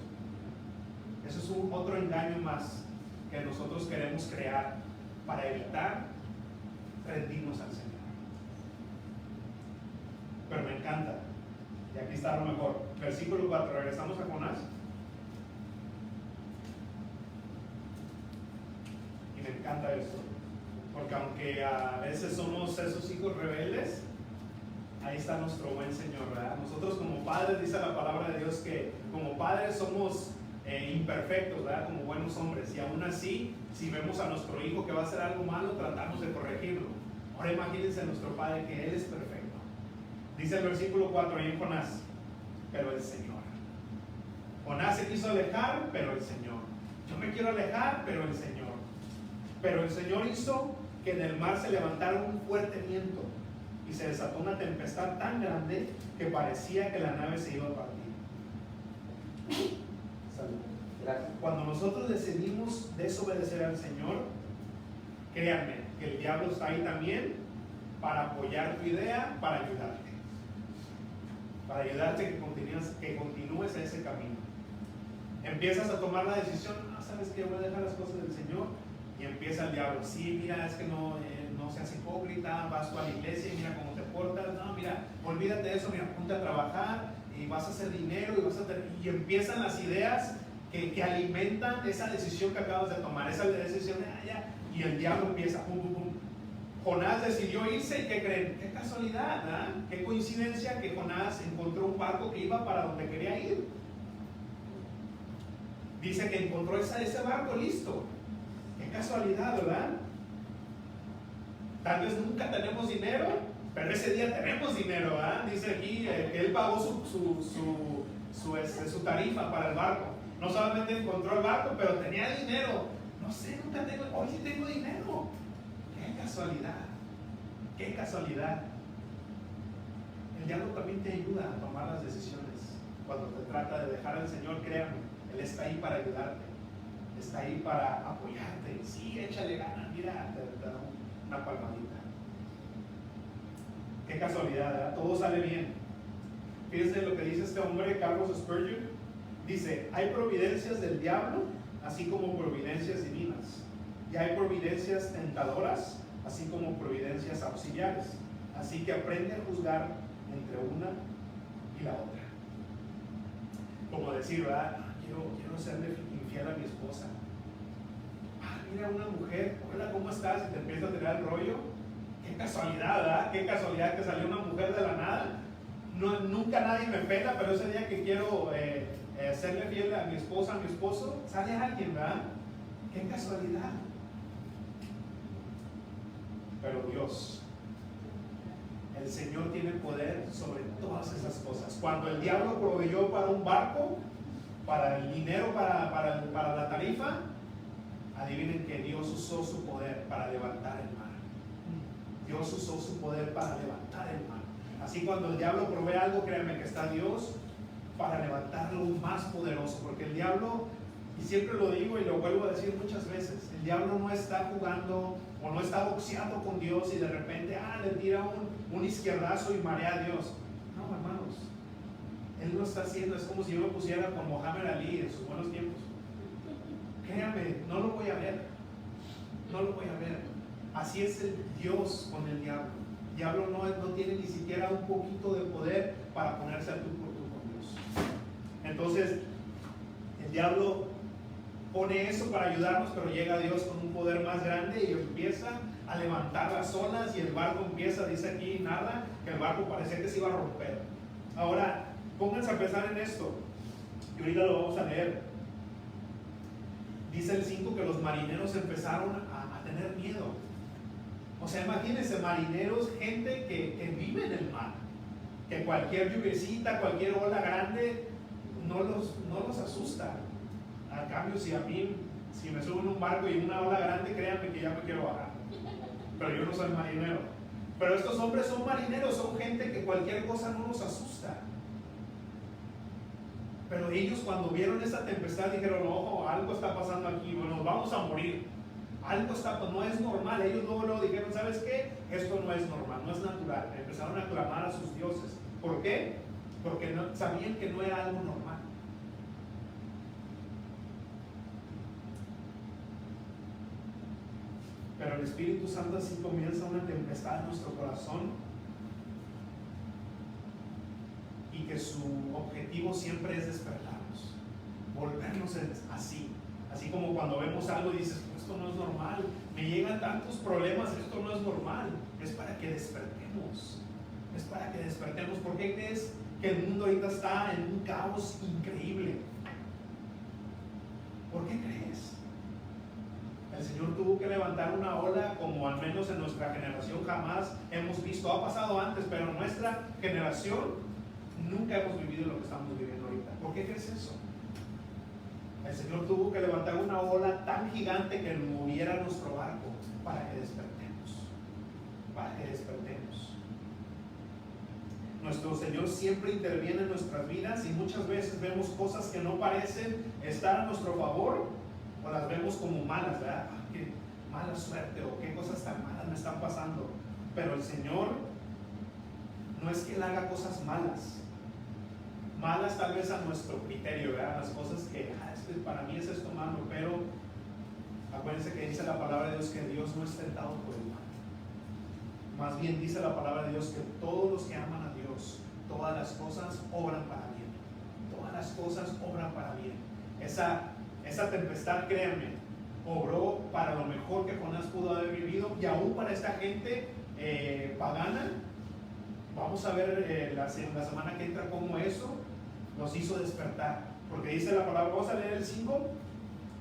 Eso es otro engaño más que nosotros queremos crear para evitar rendirnos al Señor. Pero me encanta, y aquí está lo mejor. Versículo 4, regresamos a Jonás. Y me encanta esto, porque aunque a veces somos esos hijos rebeldes, ahí está nuestro buen Señor, ¿verdad? Nosotros como padres, dice la palabra de Dios que como padres somos imperfectos, ¿verdad? Como buenos hombres, y aún así, si vemos a nuestro hijo que va a hacer algo malo, tratamos de corregirlo. Ahora imagínense a nuestro Padre que Él es perfecto. Dice el versículo 4 ahí en Jonás, pero el Señor. Jonás se quiso alejar, pero el Señor. Yo me quiero alejar, pero el Señor. Pero el Señor hizo que en el mar se levantara un fuerte viento y se desató una tempestad tan grande que parecía que la nave se iba a partir. Salud. Gracias. Cuando nosotros decidimos desobedecer al Señor, créanme que el diablo está ahí también para apoyar tu idea, para ayudarte. Para ayudarte que continúes ese camino. Empiezas a tomar la decisión, ¿sabes qué? Voy a dejar las cosas del Señor. Y empieza el diablo, sí, mira, es que no seas hipócrita, vas tú a la iglesia y mira cómo te portas, no, mira, olvídate de eso, mira, ponte a trabajar y vas a hacer dinero y empiezan las ideas que alimentan esa decisión que acabas de tomar, esa decisión y el diablo empieza, pum, pum, pum. Jonás decidió irse y ¿qué creen? Qué casualidad, ¿eh? Qué coincidencia que Jonás encontró un barco que iba para donde quería ir. Dice que encontró ese barco listo. Qué casualidad, ¿verdad? Tal vez nunca tenemos dinero, pero ese día tenemos dinero, ¿verdad? Dice aquí que él pagó su tarifa para el barco. No solamente encontró el barco, pero tenía dinero. No sé, nunca tengo, hoy sí tengo dinero. Qué casualidad, qué casualidad. El diablo también te ayuda a tomar las decisiones. Cuando te trata de dejar al Señor, créame, Él está ahí para ayudarte. Está ahí para apoyarte. Sí, échale ganas, mira, te da una palmadita. Qué casualidad, ¿verdad? Todo sale bien. Fíjense lo que dice este hombre, Carlos Spurgeon. Dice, hay providencias del diablo, así como providencias divinas. Y hay providencias tentadoras, así como providencias auxiliares. Así que aprende a juzgar entre una y la otra. Como decir, ¿verdad? Quiero serle infiel a mi esposa. Mira una mujer, hola, ¿cómo estás? Y te empieza a tirar el rollo. Qué casualidad, ¿verdad? Qué casualidad que salió una mujer de la nada. No, nunca nadie me pela, pero ese día que quiero serle fiel a mi esposa, a mi esposo, sale alguien, ¿verdad? Qué casualidad. Pero Dios, el Señor tiene poder sobre todas esas cosas. Cuando el diablo proveyó para un barco, para el dinero, para la tarifa, adivinen que Dios usó su poder para levantar el mar. Dios usó su poder para levantar el mar. Así cuando el diablo provee algo, créanme que está Dios para levantarlo más poderoso. Porque el diablo, y siempre lo digo y lo vuelvo a decir muchas veces, el diablo no está jugando o no está boxeando con Dios y de repente le tira un izquierdazo y marea a Dios. No, hermanos, Él lo está haciendo. Es como si yo me pusiera con Muhammad Ali en sus buenos tiempos. Créame, no lo voy a ver. No lo voy a ver. Así es el Dios con el diablo. El diablo no tiene ni siquiera un poquito de poder para ponerse a tú por tú con Dios. Entonces, el diablo pone eso para ayudarnos, pero llega Dios con un poder más grande y empieza a levantar las olas y el barco empieza, dice aquí, nada, que el barco parecía que se iba a romper. Ahora, pónganse a pensar en esto. Y ahorita lo vamos a leer. Dice el 5 que los marineros empezaron a tener miedo. O sea, imagínense, marineros, gente que vive en el mar, que cualquier lluviecita, cualquier ola grande no los asusta. A cambio, si me subo en un barco y una ola grande, créanme que ya me quiero bajar. Pero yo no soy marinero. Pero estos hombres son marineros, son gente que cualquier cosa no los asusta. Pero ellos cuando vieron esa tempestad dijeron, ojo, algo está pasando aquí, bueno, nos vamos a morir. algo está, no es normal. Ellos luego dijeron, ¿sabes qué? Esto no es normal, no es natural. Empezaron a clamar a sus dioses. ¿Por qué? Porque sabían que no era algo normal. Pero el Espíritu Santo así comienza una tempestad en nuestro corazón, y que su objetivo siempre es despertarnos, volvernos así como cuando vemos algo y dices, esto no es normal, me llegan tantos problemas, esto no es normal. Es para que despertemos, es para que despertemos. ¿Por qué crees que el mundo ahorita está en un caos increíble? ¿Por qué crees? El Señor tuvo que levantar una ola como al menos en nuestra generación jamás hemos visto. Ha pasado antes, pero en nuestra generación nunca hemos vivido lo que estamos viviendo ahorita. ¿Por qué crees eso? El Señor tuvo que levantar una ola tan gigante que moviera nuestro barco para que despertemos. Para que despertemos. Nuestro Señor siempre interviene en nuestras vidas, y muchas veces vemos cosas que no parecen estar a nuestro favor, o las vemos como malas, ¿verdad? Qué mala suerte, o qué cosas tan malas me están pasando. Pero el Señor no es que Él haga cosas malas tal vez a nuestro criterio, ¿verdad? Las cosas que para mí es esto malo, pero acuérdense que dice la palabra de Dios que Dios no es tentado por el mal. Más bien dice la palabra de Dios que todos los que aman a Dios, todas las cosas obran para bien. Todas las cosas obran para bien. Esa tempestad, créanme, obró para lo mejor que Jonás pudo haber vivido, y aún para esta gente pagana. Vamos a ver la semana que entra cómo eso nos hizo despertar. Porque dice la palabra, vamos a leer el 5.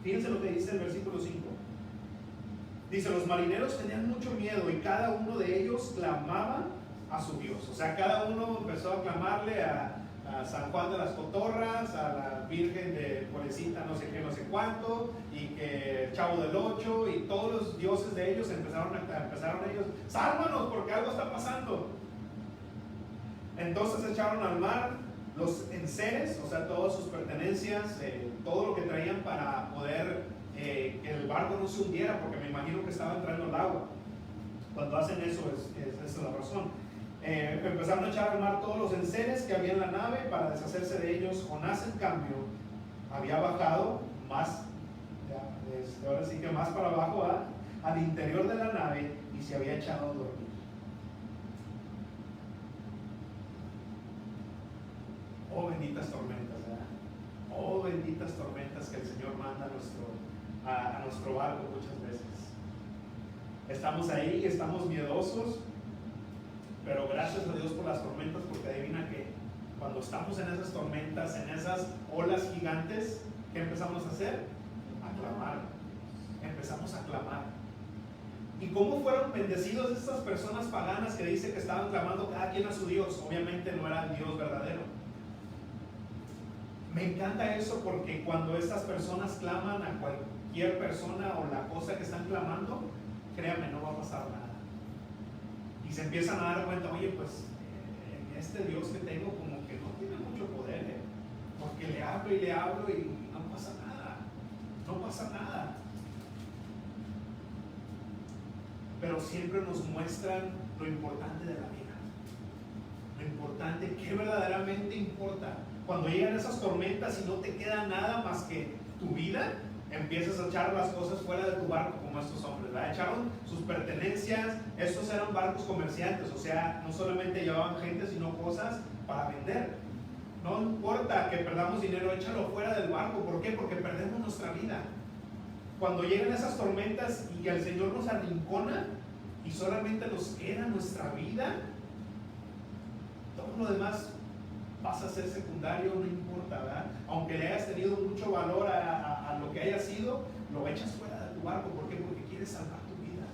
Fíjense lo que dice el versículo 5. Dice, los marineros tenían mucho miedo y cada uno de ellos clamaba a su Dios. O sea, cada uno empezó a clamarle a San Juan de las Cotorras, a la Virgen de Pobrecita no sé qué, no sé cuánto, y que Chavo del Ocho, y todos los dioses de ellos empezaron ellos, sálvanos porque algo está pasando. Entonces echaron al mar los enseres, o sea, todas sus pertenencias, todo lo que traían para poder que el barco no se hundiera, porque me imagino que estaba entrando el agua. Cuando hacen eso, esa es la razón. Empezaron a echar al mar todos los enseres que había en la nave para deshacerse de ellos. Jonás, en cambio, había bajado más, ahora sí que más para abajo, al interior de la nave, y se había echado a dormir. Oh, benditas tormentas, ¿verdad? Oh, benditas tormentas que el Señor manda a nuestro barco muchas veces. Estamos ahí, estamos miedosos, pero gracias a Dios por las tormentas, porque adivina que cuando estamos en esas tormentas, en esas olas gigantes, ¿qué empezamos a hacer? A clamar. Empezamos a clamar. ¿Y cómo fueron bendecidos estas personas paganas que dice que estaban clamando cada quien a su Dios? Obviamente no era el Dios verdadero. Me encanta eso, porque cuando estas personas claman a cualquier persona o la cosa que están clamando, créanme, no va a pasar nada. Y se empiezan a dar cuenta, oye, pues este Dios que tengo como que no tiene mucho poder, porque le hablo y no pasa nada. No pasa nada. Pero siempre nos muestran lo importante de la vida. Lo importante, que verdaderamente importa. Cuando llegan esas tormentas y no te queda nada más que tu vida, empiezas a echar las cosas fuera de tu barco, como estos hombres, ¿verdad? Echaron sus pertenencias. Estos eran barcos comerciantes, o sea, no solamente llevaban gente, sino cosas para vender. No importa que perdamos dinero, échalo fuera del barco. ¿Por qué? Porque perdemos nuestra vida. Cuando llegan esas tormentas y el Señor nos arrincona y solamente nos queda nuestra vida, todo lo demás pasa a ser secundario, no importa, ¿verdad? Aunque le hayas tenido mucho valor a lo que haya sido, lo echas fuera de tu barco. ¿Por qué? Porque quieres salvar tu vida.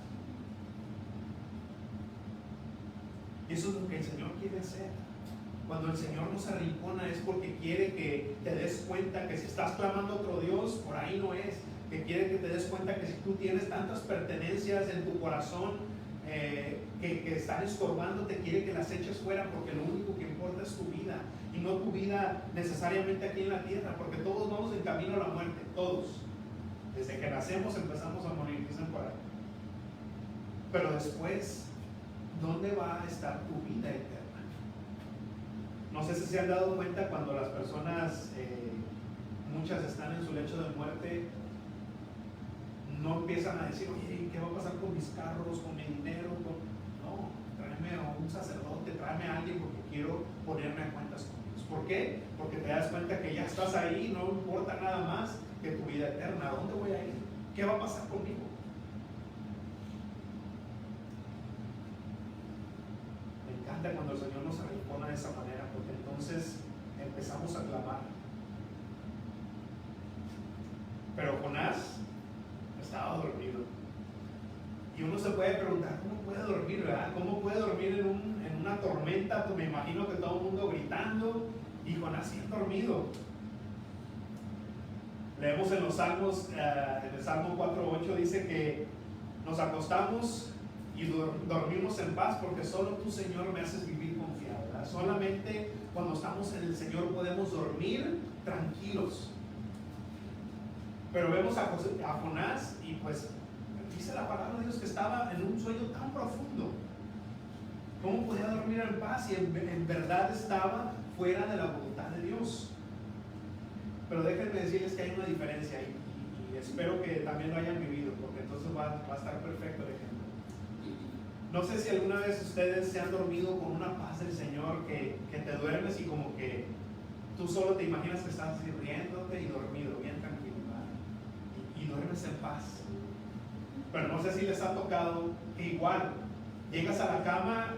Y eso es lo que el Señor quiere hacer. Cuando el Señor nos arrincona es porque quiere que te des cuenta que si estás clamando a otro Dios, por ahí no es. Que quiere que te des cuenta que si tú tienes tantas pertenencias en tu corazón que están estorbándote, quiere que las eches fuera, porque lo único que importa es tu vida, y no tu vida necesariamente aquí en la tierra, porque todos vamos en camino a la muerte, todos. Desde que nacemos empezamos a morir, dicen por ahí. Pero después, ¿dónde va a estar tu vida eterna? No sé si se han dado cuenta cuando las personas, muchas están en su lecho de muerte, no empiezan a decir, oye, ¿qué va a pasar con mis carros, con mi dinero? No, tráeme a un sacerdote, tráeme a alguien porque quiero ponerme a cuentas con Dios. ¿Por qué? Porque te das cuenta que ya estás ahí, no importa nada más que tu vida eterna. ¿A dónde voy a ir? ¿Qué va a pasar conmigo? Me encanta cuando el Señor nos repone de esa manera, porque entonces empezamos a clamar. Pero Jonás estaba dormido. Y uno se puede preguntar, ¿cómo puede dormir, verdad? ¿Cómo puede dormir en una tormenta? Pues me imagino que todo el mundo gritando y Jonás bien dormido. Leemos en los Salmos, en el Salmo 4:8 dice que nos acostamos y dormimos en paz porque solo tú, Señor, me haces vivir confiado, ¿verdad? Solamente cuando estamos en el Señor podemos dormir tranquilos. Pero vemos a Jonás y pues dice la palabra de Dios que estaba en un sueño tan profundo. ¿Cómo podía dormir en paz si en verdad estaba fuera de la voluntad de Dios? Pero déjenme decirles que hay una diferencia y espero que también lo hayan vivido, porque entonces va a estar perfecto el ejemplo. No sé si alguna vez ustedes se han dormido con una paz del Señor que te duermes y como que tú solo te imaginas que estás riéndote y dormido, bien tranquilo, ¿verdad? Y duermes en paz. Pero no sé si les ha tocado que igual llegas a la cama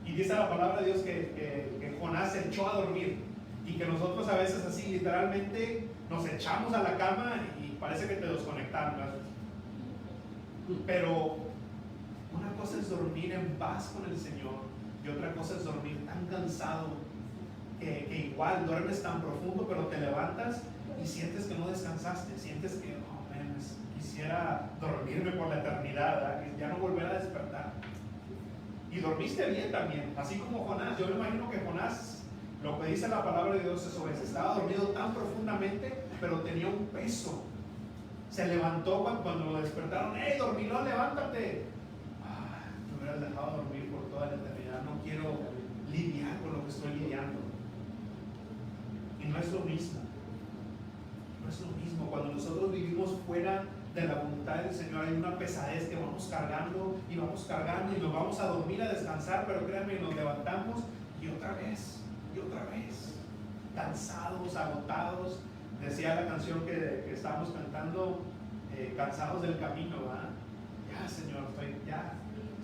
y dice la palabra de Dios que Jonás se echó a dormir y que nosotros a veces así literalmente nos echamos a la cama y parece que te desconectaron, ¿verdad? Pero una cosa es dormir en paz con el Señor y otra cosa es dormir tan cansado que igual duermes tan profundo, pero te levantas y sientes que no descansaste, sientes que quisiera dormirme por la eternidad, ¿verdad? Que ya no volver a despertar. Y dormiste bien también, así como Jonás. Yo me imagino que Jonás, lo que dice la palabra de Dios es sobre eso, estaba dormido tan profundamente, pero tenía un peso. Se levantó cuando lo despertaron. ¡Hey, dormilón, levántate! Me hubieras dejado dormir por toda la eternidad. No quiero lidiar con lo que estoy lidiando. Y no es lo mismo. No es lo mismo. Cuando nosotros vivimos fuera de la voluntad del Señor, hay una pesadez que vamos cargando y nos vamos a dormir, a descansar, pero créanme, nos levantamos y otra vez, cansados, agotados. Decía la canción que estábamos cantando, cansados del camino, ¿verdad? Ya, Señor,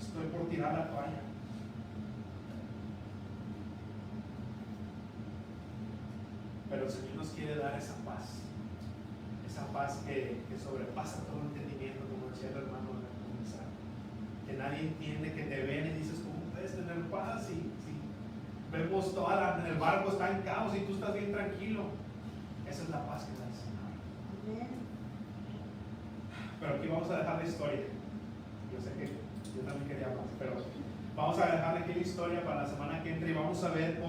estoy por tirar la toalla. Pero el Señor nos quiere dar esa paz que sobrepasa todo entendimiento, como decía el hermano al comenzar. Que nadie entiende, que te ven y dices, ¿cómo puedes tener paz? Si vemos el barco está en caos y tú estás bien tranquilo. Esa es la paz que da el Señor. Pero aquí vamos a dejar la historia. Yo sé que yo también quería más, pero vamos a dejar aquí la historia para la semana que entra y vamos a ver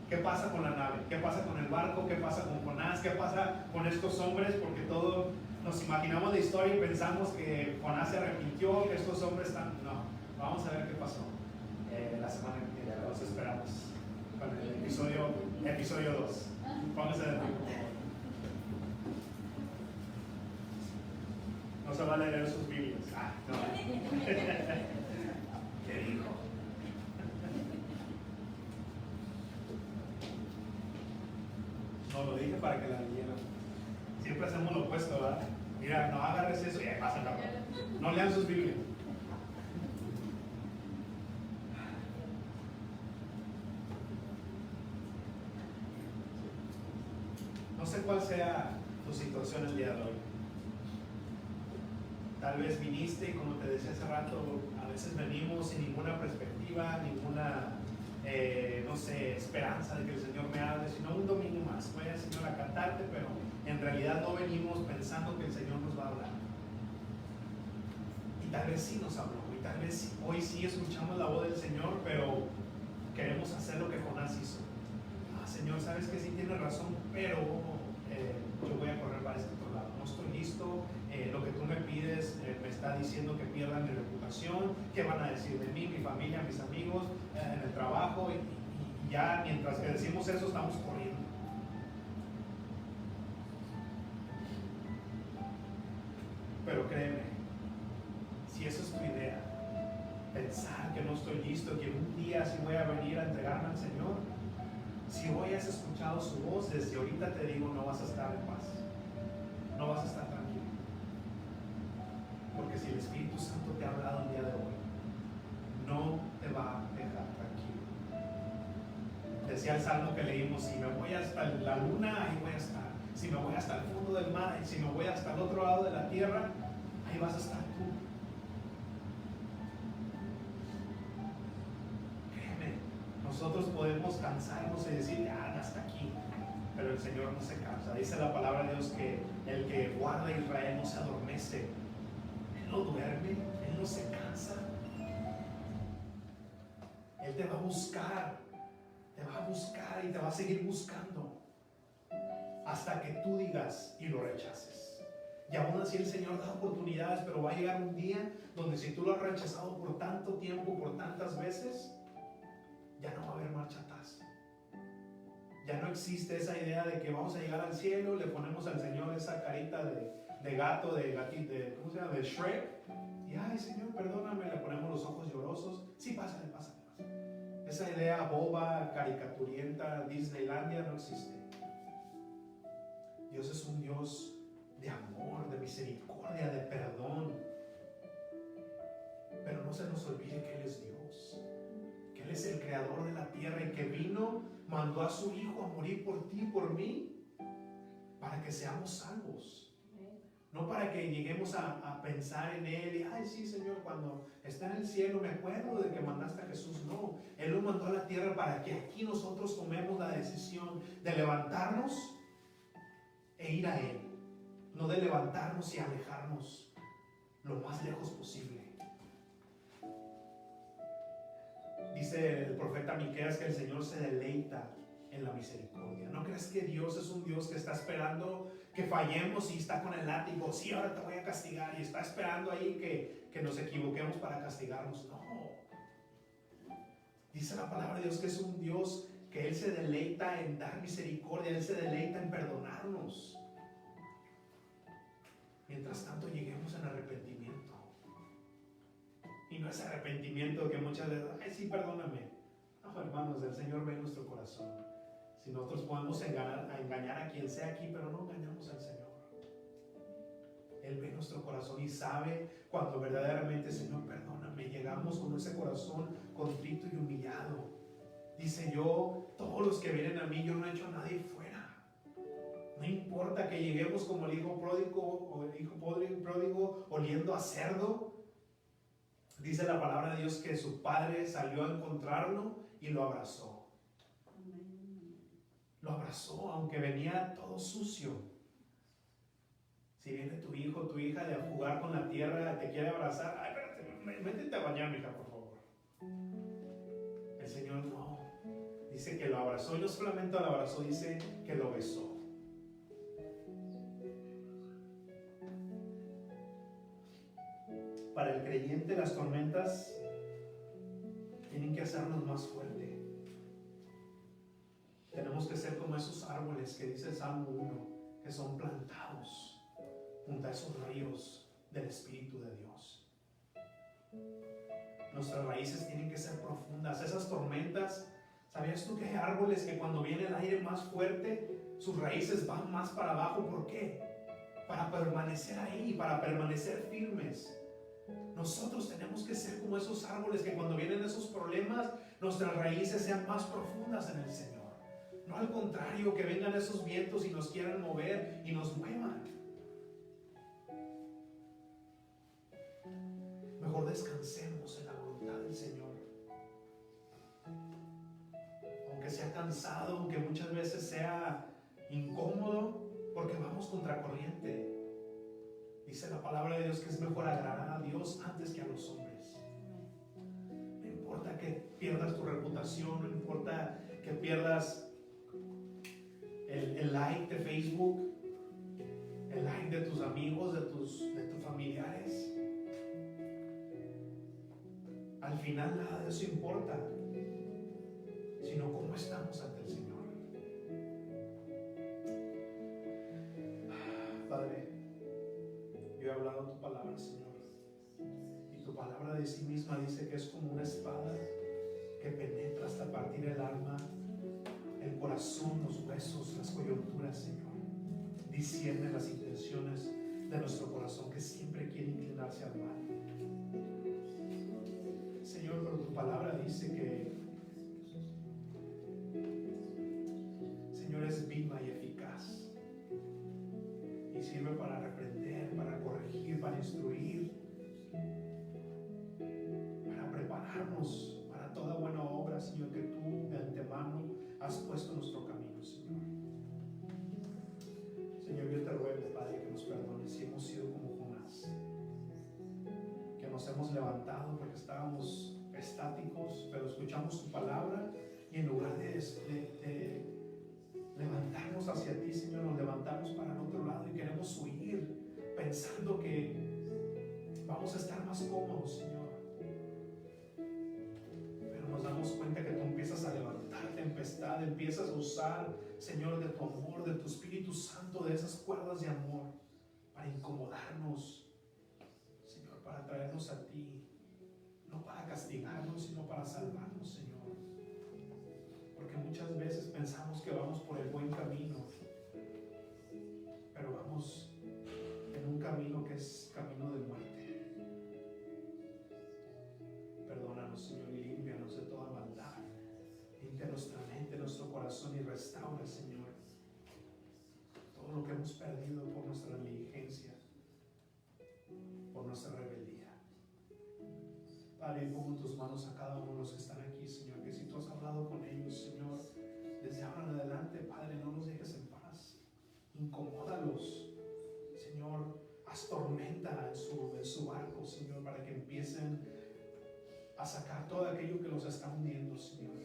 qué pasa con la nave, qué pasa con el barco, qué pasa con Jonás, qué pasa con estos hombres, porque todos nos imaginamos la historia y pensamos que Jonás se arrepintió, que estos hombres están... No, vamos a ver qué pasó la semana que viene. Los esperamos con el episodio 2. Pónganse de pie. No se van a leer sus Biblias. No. ¿Qué dijo? No, lo dije para que la leyeran. Siempre hacemos lo opuesto, ¿verdad? Mira, no agarres eso y ahí pasa la cosa. No lean sus Biblias. No sé cuál sea tu situación el día de hoy. Tal vez viniste y como te decía hace rato, a veces venimos sin ninguna perspectiva, ninguna esperanza de que el Señor me hable, sino un domingo más. Voy al Señor a cantarte, pero en realidad no venimos pensando que el Señor nos va a hablar. Y tal vez sí nos habló, y tal vez hoy sí escuchamos la voz del Señor, pero queremos hacer lo que Jonás hizo. Señor, sabes que sí tienes razón, pero yo voy a correr para este otro lado. No estoy listo. esto, lo que tú me pides me está diciendo que pierdan mi reputación, qué van a decir de mí, mi familia, mis amigos, en el trabajo, y ya mientras que decimos eso estamos corriendo. Pero créeme, si esa es tu idea, pensar que no estoy listo, que un día sí voy a venir a entregarme al Señor, si hoy has escuchado su voz, desde ahorita te digo, no vas a estar en paz, no vas a estar tranquilo. Porque si el Espíritu Santo te ha hablado el día de hoy, no te va a dejar tranquilo. Decía el salmo que leímos, si me voy hasta la luna, ahí voy a estar. Si me voy hasta el fondo del mar, y si me voy hasta el otro lado de la tierra, ahí vas a estar tú. Créeme, nosotros podemos cansarnos y decir, ya, hasta aquí. Pero el Señor no se cansa. Dice la palabra de Dios que el que guarda a Israel no se adormece. Él no duerme, Él no se cansa. Él te va a buscar y te va a seguir buscando hasta que tú digas y lo rechaces. Y aún así el Señor da oportunidades, pero va a llegar un día donde si tú lo has rechazado por tanto tiempo, por tantas veces, ya no va a haber marcha atrás. Ya no existe esa idea de que vamos a llegar al cielo, le ponemos al Señor esa carita de gato, de gatito, ¿cómo se llama? De Shrek. Y ay, Señor, perdóname, le ponemos los ojos llorosos. Sí, pásale. Esa idea boba, caricaturienta, Disneylandia no existe. Dios es un Dios de amor, de misericordia, de perdón. Pero no se nos olvide que Él es Dios, que Él es el creador de la tierra y que vino, mandó a su Hijo a morir por ti y por mí para que seamos salvos. No para que lleguemos a pensar en Él y, ay, sí, Señor, cuando está en el cielo me acuerdo de que mandaste a Jesús. No, Él lo mandó a la tierra para que aquí nosotros tomemos la decisión de levantarnos e ir a Él, no de levantarnos y alejarnos lo más lejos posible. Dice el profeta Miqueas que el Señor se deleita en la misericordia. ¿No crees que Dios es un Dios que está esperando que fallemos y está con el látigo? Sí, ahora te voy a castigar, y está esperando ahí que nos equivoquemos para castigarnos. No. Dice la palabra de Dios que es un Dios que Él se deleita en dar misericordia, Él se deleita en perdonarnos. Mientras tanto lleguemos en arrepentimiento. Y no es arrepentimiento que muchas veces, ay, sí, perdóname. No, hermanos, el Señor ve nuestro corazón. Si nosotros podemos engañar a quien sea aquí, pero no engañamos al Señor. Él ve nuestro corazón y sabe cuando verdaderamente, Señor, perdóname. Llegamos con ese corazón contrito y humillado. Dice, yo, todos los que vienen a mí, yo no he hecho a nadie fuera. No importa que lleguemos como el hijo pródigo oliendo a cerdo. Dice la palabra de Dios que su padre salió a encontrarlo y lo abrazó. Lo abrazó, aunque venía todo sucio. Si viene tu hijo, tu hija de jugar con la tierra, te quiere abrazar, ay, espérate, métete a bañar, mija, por favor. El Señor no. Dice que lo abrazó, y no solamente lo abrazó, dice que lo besó. Para el creyente, las tormentas tienen que hacernos más fuerte. Tenemos que ser como esos árboles que dice el Salmo 1, que son plantados junto a esos ríos del Espíritu de Dios. Nuestras raíces tienen que ser profundas. Esas tormentas, ¿sabías tú que hay árboles que cuando viene el aire más fuerte, sus raíces van más para abajo? ¿Por qué? Para permanecer ahí, para permanecer firmes. Nosotros tenemos que ser como esos árboles que cuando vienen esos problemas, nuestras raíces sean más profundas en el Señor. No al contrario, que vengan esos vientos y nos quieran mover y nos muevan. Mejor descansemos en la voluntad del Señor. Aunque sea cansado, aunque muchas veces sea incómodo, porque vamos contracorriente. Dice la palabra de Dios que es mejor agradar a Dios antes que a los hombres. No importa que pierdas tu reputación, no importa que pierdas el like de Facebook, el like de tus amigos, de tus familiares. Al final nada de eso importa, sino cómo estamos ante el Señor. Padre, yo he hablado tu palabra, Señor, y tu palabra de sí misma dice que es como una espada que penetra hasta partir el alma, el corazón, los huesos, las coyunturas, Señor. Discierne las intenciones de nuestro corazón, que siempre quiere inclinarse al mal. Señor, pero tu palabra dice que, Señor, es viva y eficaz y sirve para reprender, para corregir, para instruir, para prepararnos para toda buena obra, Señor, que tú de antemano has puesto en nuestro camino, Señor. Señor, yo te ruego, Padre, que nos perdones si hemos sido como Jonás, que nos hemos levantado porque estábamos estáticos, pero escuchamos tu palabra y en lugar de levantarnos hacia ti, Señor, nos levantamos para el otro lado y queremos huir pensando que vamos a estar más cómodos, Señor. Pero nos damos cuenta que tú empiezas a levantar tempestad, empiezas a usar, Señor, de tu amor, de tu Espíritu Santo, de esas cuerdas de amor para incomodarnos, Señor, para traernos a ti, no para castigarnos, sino para salvarnos, Señor. Porque muchas veces pensamos que vamos por el buen camino, pero vamos en un camino que es camino de muerte. Perdónanos, Señor, y límpianos de toda maldad. Limpia nuestra mente, nuestro corazón y restaura, Señor, todo lo que hemos perdido por nuestra negligencia, por nuestra rebeldía. Padre, pongo en tus manos a cada uno de los que están aquí, Señor, que si tú has hablado con ellos, Señor, desde ahora en adelante, Padre, no los dejes en paz. Incomódalos, Señor, haz tormenta en su barco, Señor, para que empiecen a sacar todo aquello que los está hundiendo, Señor.